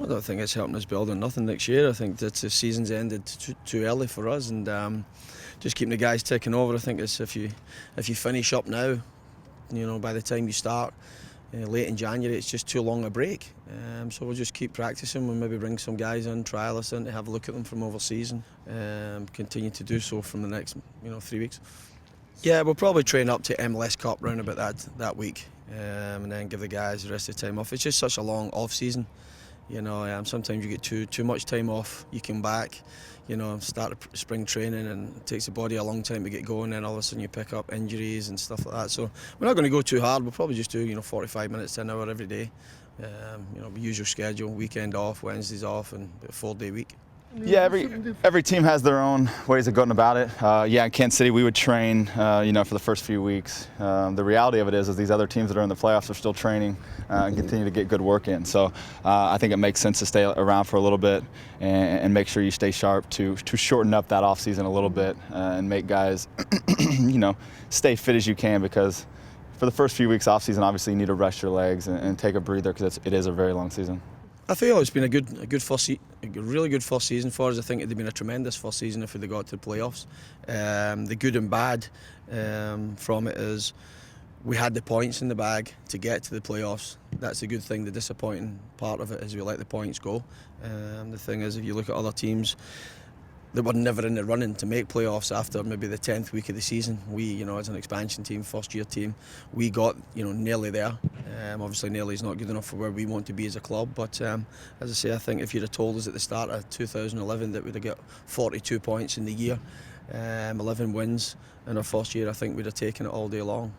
I don't think it's helping us build on nothing next year. I think that the season's ended too early for us, and just keeping the guys ticking over. I think it's if you finish up now, by the time you start late in January, it's just too long a break. So we'll just keep practicing. We'll maybe bring some guys in, trialists in to have a look at them from overseas, and continue to do so from the next 3 weeks. Yeah, we'll probably train up to MLS Cup round about that week, and then give the guys the rest of the time off. It's just such a long off-season. Sometimes you get too much time off. You come back, start spring training, and it takes the body a long time to get going. Then all of a sudden you pick up injuries and stuff like that. So we're not going to go too hard. We'll probably just do 45 minutes to an hour every day. Usual schedule: weekend off, Wednesdays off, and a 4-day week. Yeah, every team has their own ways of going about it. In Kansas City we would train, for the first few weeks. The reality of it is these other teams that are in the playoffs are still training and continue to get good work in. So I think it makes sense to stay around for a little bit and make sure you stay sharp to shorten up that off season a little bit and make guys, stay fit as you can, because for the first few weeks off season, obviously you need to rest your legs and take a breather, because it is a very long season. I feel it's been a really good first season for us. I think it'd have been a tremendous first season if we'd have got to the playoffs. The good and bad from it is we had the points in the bag to get to the playoffs. That's a good thing. The disappointing part of it is we let the points go. The thing is, if you look at other teams that were never in the running to make playoffs after maybe the 10th week of the season, we, as an expansion team, first year team, we got, nearly there. Obviously nearly is not good enough for where we want to be as a club, but as I say, I think if you'd have told us at the start of 2011 that we'd have got 42 points in the year, 11 wins in our first year, I think we'd have taken it all day long.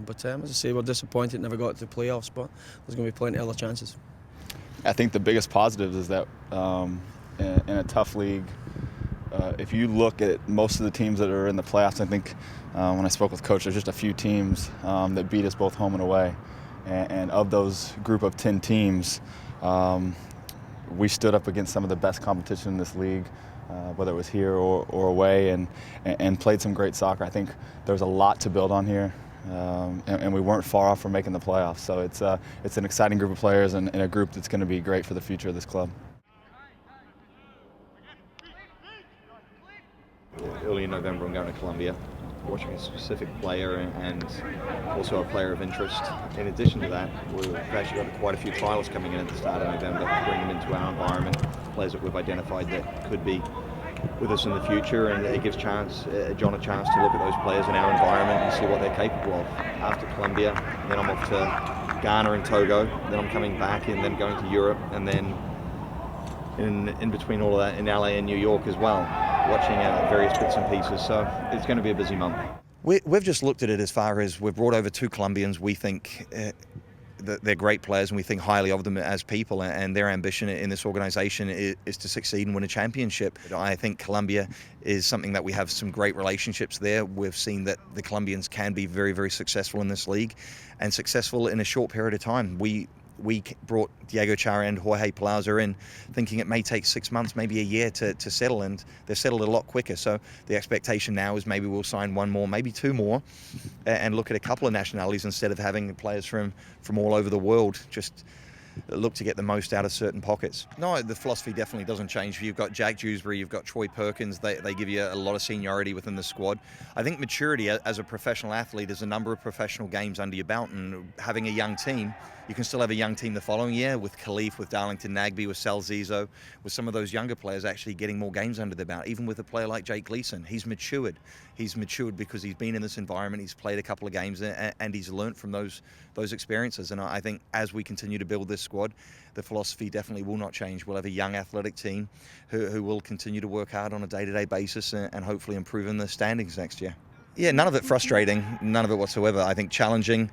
But as I say, we're disappointed never got to the playoffs, but there's going to be plenty of other chances. I think the biggest positive is that in a tough league, if you look at most of the teams that are in the playoffs, I think when I spoke with Coach, there's just a few teams that beat us both home and away. And of those group of 10 teams, we stood up against some of the best competition in this league, whether it was here or away, and played some great soccer. I think there's a lot to build on here, and we weren't far off from making the playoffs. So it's an exciting group of players and a group that's going to be great for the future of this club. Early in November, I'm going to Colombia, watching a specific player and also a player of interest. In addition to that, we've actually got quite a few trials coming in at the start of November to bring them into our environment, players that we've identified that could be with us in the future, and it gives John a chance to look at those players in our environment and see what they're capable of. After Colombia, then I'm off to Ghana and Togo, then I'm coming back and then going to Europe, and then in between all of that in LA and New York as well, watching various bits and pieces. So it's going to be a busy month. We've just looked at it as far as we've brought over 2 Colombians. We think that they're great players, and we think highly of them as people, and their ambition in this organisation is to succeed and win a championship. I think Colombia is something that we have some great relationships there. We've seen that the Colombians can be very, very successful in this league, and successful in a short period of time. We brought Diego Chara and Jorge Palazzo in thinking it may take 6 months, maybe a year to settle, and they've settled a lot quicker. So the expectation now is maybe we'll sign 1 more, maybe 2 more, and look at a couple of nationalities instead of having players from all over the world. Just look to get the most out of certain pockets. No, the philosophy definitely doesn't change. You've got Jack Jewsbury, you've got Troy Perkins. They give you a lot of seniority within the squad. I think maturity as a professional athlete, there's a number of professional games under your belt, and having a young team, you can still have a young team the following year with Khalif, with Darlington Nagbe, with Sal Zizo, with some of those younger players actually getting more games under their belt. Even with a player like Jake Gleason, he's matured. He's matured because he's been in this environment, he's played a couple of games, and he's learnt from those experiences. And I think as we continue to build this squad, the philosophy definitely will not change. We'll have a young athletic team who will continue to work hard on a day-to-day basis and hopefully improve in the standings next year. Yeah, none of it frustrating, none of it whatsoever. I think challenging.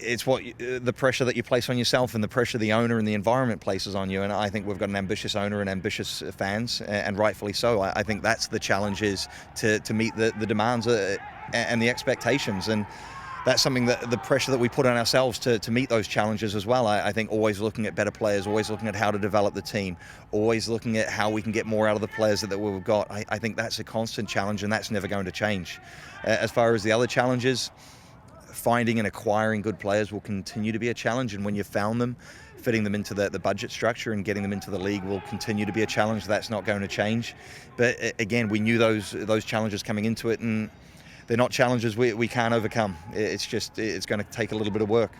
It's the pressure that you place on yourself and the pressure the owner and the environment places on you. And I think we've got an ambitious owner and ambitious fans, and rightfully so. I think that's the challenge, is to meet the demands and the expectations. And that's something that the pressure that we put on ourselves to meet those challenges as well. I think always looking at better players, always looking at how to develop the team, always looking at how we can get more out of the players that we've got. I think that's a constant challenge, and that's never going to change. As far as the other challenges, finding and acquiring good players will continue to be a challenge, and when you've found them, fitting them into the budget structure and getting them into the league will continue to be a challenge. That's not going to change. But again, we knew those challenges coming into it, and they're not challenges we can't overcome. It's going to take a little bit of work.